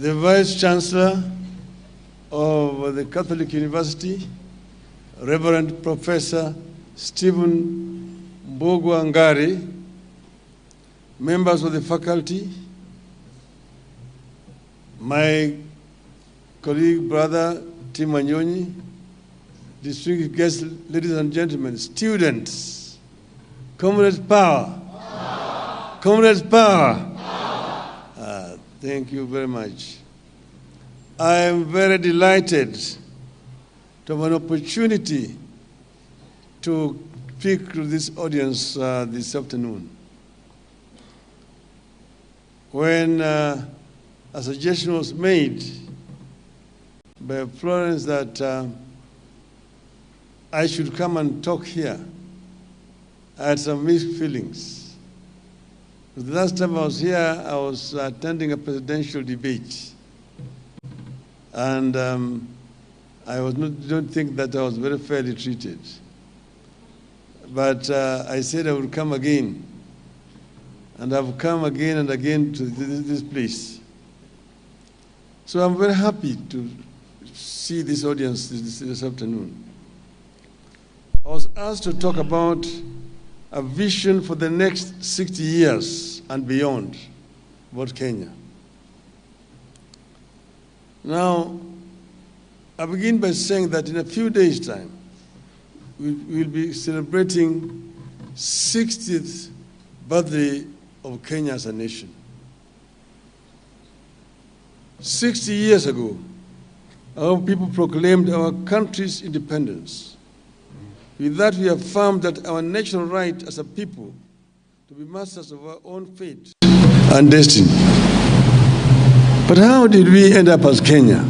the Vice Chancellor of the Catholic University, Reverend Professor Stephen Mbogo, members of the faculty, my colleague, brother Tim Wanyonyi, distinguished guests, ladies and gentlemen, students, comrades power, comrades power. Thank you very much. I am very delighted to have an opportunity to speak to this audience this afternoon. When a suggestion was made by Florence that I should come and talk here, I had some mixed feelings. The last time I was here, I was attending a presidential debate. And I don't think that I was very fairly treated. But I said I would come again. And I've come again and again to this place. So I'm very happy to see this audience this afternoon. I was asked to talk about a vision for the next 60 years and beyond about Kenya. Now, I begin by saying that in a few days' time, we'll be celebrating 60th birthday of Kenya as a nation. 60 years ago, our people proclaimed our country's independence. With that, we affirmed that our natural right as a people to be masters of our own fate and destiny. But how did we end up as Kenya?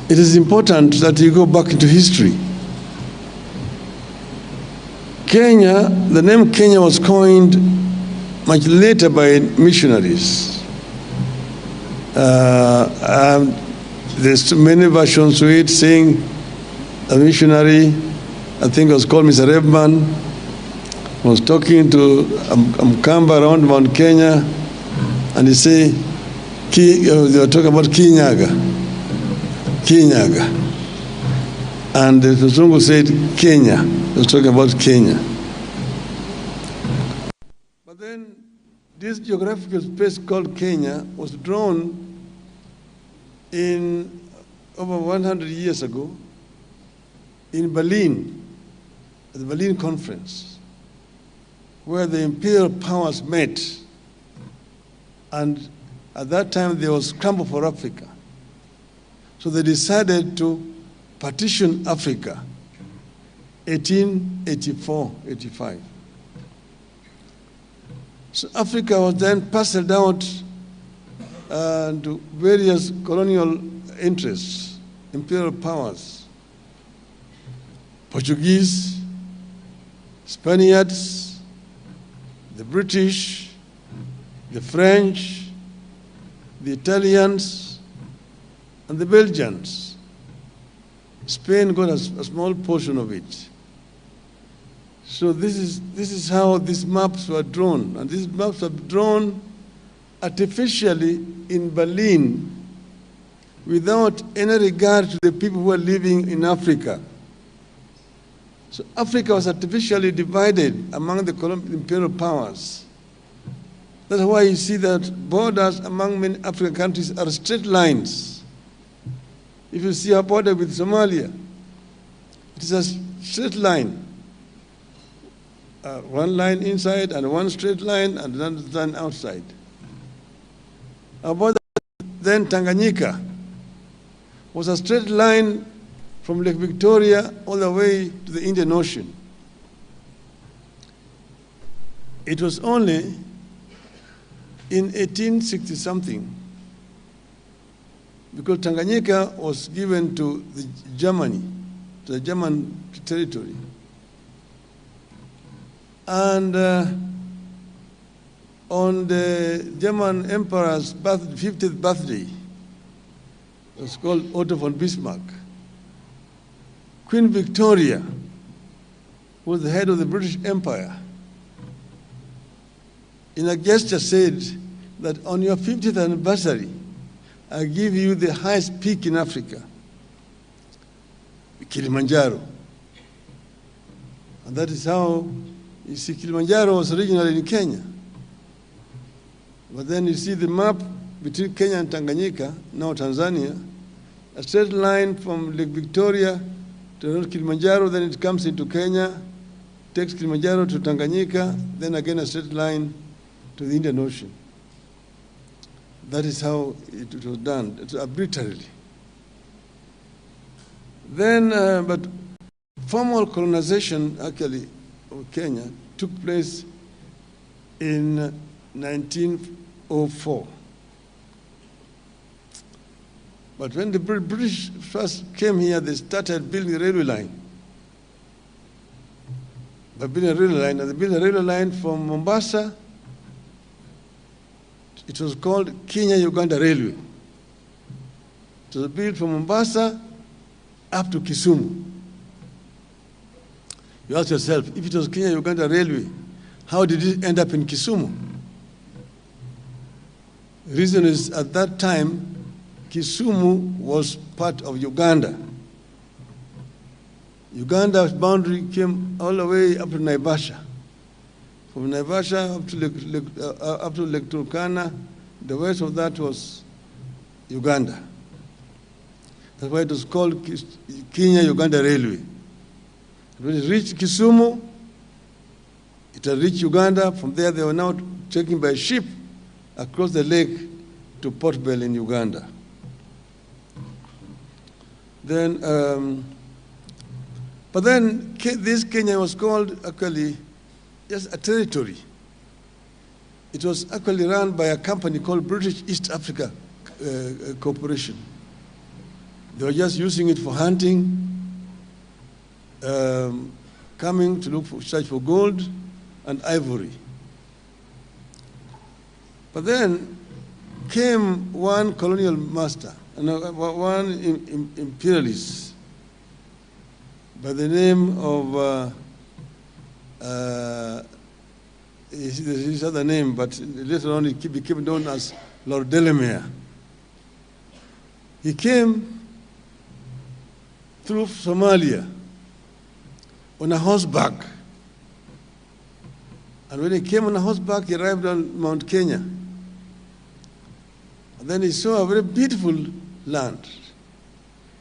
It is important that you go back into history. Kenya, the name Kenya was coined much later by missionaries. There's many versions to it saying a missionary, I think it was called Mr. Rebman, was talking to Mkamba around Mount Kenya, and he said, they were talking about Kinyaga. And the Zungu said Kenya, they were talking about Kenya. But then this geographical space called Kenya was drawn in over 100 years ago in Berlin, at the Berlin Conference, where the imperial powers met. And at that time, there was scramble for Africa. So they decided to partition Africa, 1884-85. So Africa was then parceled out to various colonial interests, imperial powers. Portuguese, Spaniards, the British, the French, the Italians, and the Belgians. Spain got a small portion of it. So this is how these maps were drawn. And these maps were drawn artificially in Berlin without any regard to the people who were living in Africa. So Africa was artificially divided among the imperial powers. That's why you see that borders among many African countries are straight lines. If you see a border with Somalia, it is a straight line. One line inside and one straight line and another line outside. Our border then Tanganyika was a straight line from Lake Victoria all the way to the Indian Ocean. It was only in 1860-something, because Tanganyika was given to Germany, to the German territory. And on the German Emperor's 50th birthday, it was called Otto von Bismarck, Queen Victoria, who was the head of the British Empire, in a gesture said that on your 50th anniversary, I give you the highest peak in Africa, Kilimanjaro. And that is how, you see, Kilimanjaro was originally in Kenya. But then you see the map between Kenya and Tanganyika, now Tanzania, a straight line from Lake Victoria to Kilimanjaro, then it comes into Kenya, takes Kilimanjaro to Tanganyika, then again a straight line to the Indian Ocean. That is how it was done, it's arbitrarily. Then, but formal colonization, actually, of Kenya took place in 1904. But when the British first came here, they started building a railway line. By building a railway line, and they built a railway line from Mombasa. It was called Kenya-Uganda Railway. It was built from Mombasa up to Kisumu. You ask yourself, if it was Kenya-Uganda Railway, how did it end up in Kisumu? The reason is, at that time, Kisumu was part of Uganda. Uganda's boundary came all the way up to Naivasha. From Naivasha up to Lake Turkana, the west of that was Uganda. That's why it was called Kenya-Uganda Railway. When it reached Kisumu, it had reached Uganda. From there, they were now taken by ship across the lake to Port Bell in Uganda. Then, but then this Kenya was called actually just a territory. It was actually run by a company called British East Africa Corporation. They were just using it for hunting, coming to search for gold and ivory. But then came one colonial master, one imperialist by the name of, his other name, but later on he became known as Lord Delamere. He came through Somalia on a horseback. And when he came on a horseback, he arrived on Mount Kenya. And then he saw a very beautiful land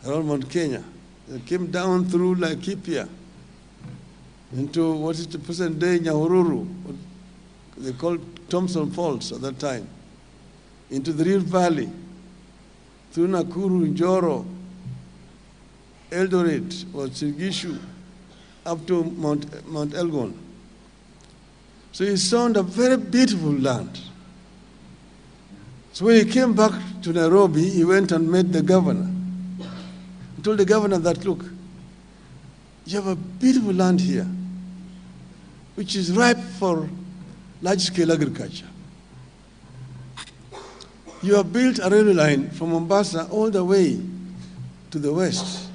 around Mount Kenya. He came down through Laikipia into what is the present day Nyahururu, what they called Thompson Falls at that time, into the Rift Valley, through Nakuru, Njoro, Eldoret, or Sirgishu, up to Mount Elgon. So he saw a very beautiful land. So when he came back to Nairobi, he went and met the governor. He told the governor that, look, you have a beautiful land here, which is ripe for large-scale agriculture. You have built a railway line from Mombasa all the way to the west.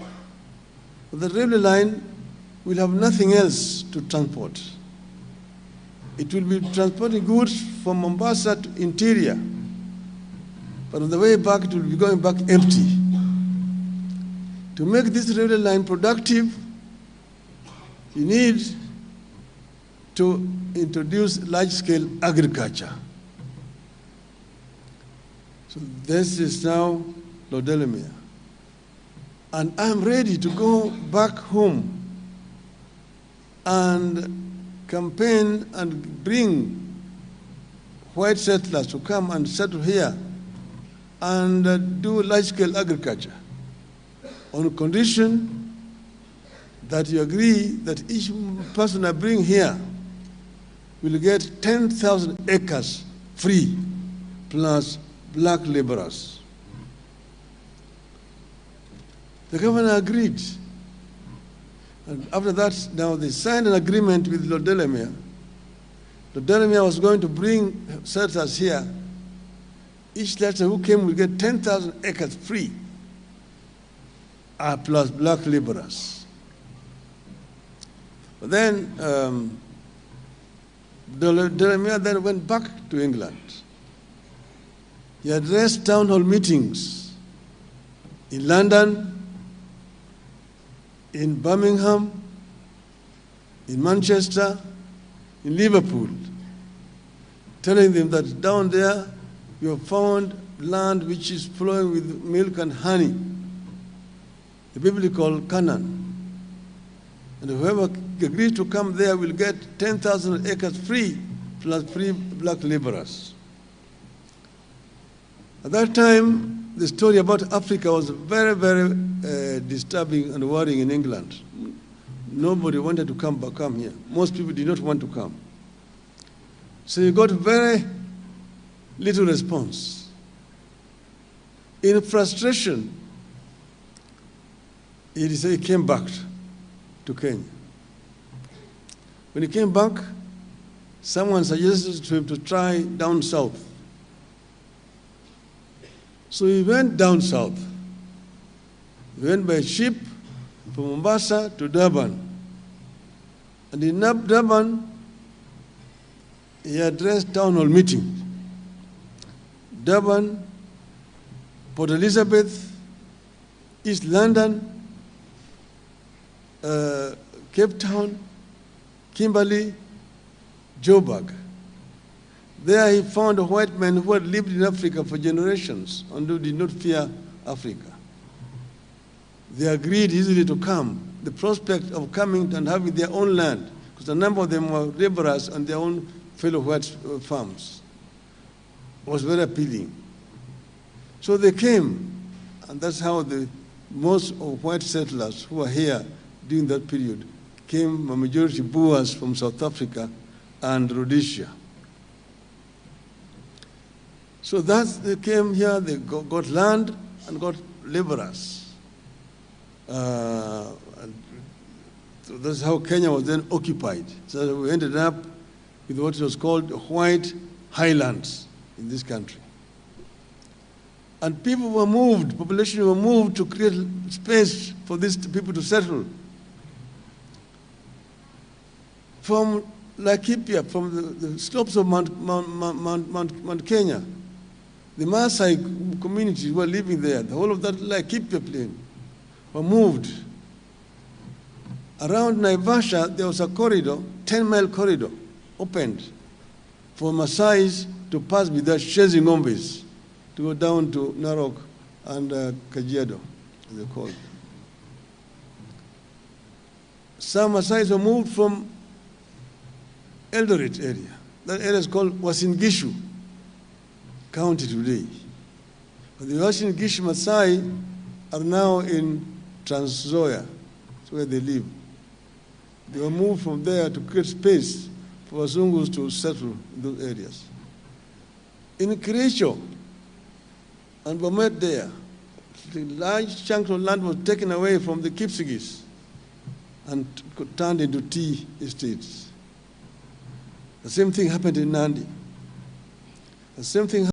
But the railway line will have nothing else to transport. It will be transporting goods from Mombasa to interior. But on the way back, it will be going back empty. To make this railway line productive, you need to introduce large-scale agriculture. So this is now Lord Delamere. And I'm ready to go back home and campaign and bring white settlers to come and settle here and do large-scale agriculture on condition that you agree that each person I bring here will get 10,000 acres free, plus black laborers. The governor agreed. And after that, now they signed an agreement with Lord Delamere. Lord Delamere was going to bring settlers here. Each settler who came will get 10,000 acres free, plus black laborers. But then Delamere then went back to England. He addressed town hall meetings in London, in Birmingham, in Manchester, in Liverpool, telling them that down there you have found land which is flowing with milk and honey, the biblical Canaan. And whoever agrees to come there will get 10,000 acres free, plus free black laborers. At that time, the story about Africa was very, very disturbing and worrying in England. Nobody wanted to come here. Most people did not want to come. So you got very little response. In frustration, he came back to Kenya. When he came back, someone suggested to him to try down south. So he went down south. He went by ship from Mombasa to Durban. And in Durban, he addressed town hall meetings. Durban, Port Elizabeth, East London, Cape Town, Kimberley, Joburg. There he found white men who had lived in Africa for generations and who did not fear Africa. They agreed easily to come. The prospect of coming and having their own land, because a number of them were laborers on their own fellow white farms, was very appealing. So they came, and that's how most of white settlers who were here during that period came, a majority Boers from South Africa and Rhodesia. So they came here, they got land and got laborers. And so that's how Kenya was then occupied. So we ended up with what was called white highlands in this country. And people were moved, population were moved to create space for these people to settle. From Laikipia, from the slopes of Mount Kenya, the Maasai communities were living there. The whole of that Laikipia plain were moved. Around Naivasha, there was a corridor, 10-mile corridor, opened for Maasais to pass without chasing ngombes, to go down to Narok and Kajiado, as they call it. Some Maasais were moved from Eldoret area. That area is called Uasin Gishu County today. But the Uasin Gishu Maasai are now in Trans Nzoia, that's where they live. They were moved from there to create space for Wazungus to settle in those areas. In Kericho and Bomet there, the large chunk of land was taken away from the Kipsigis and turned into tea estates. The same thing happened in Nandi. The same thing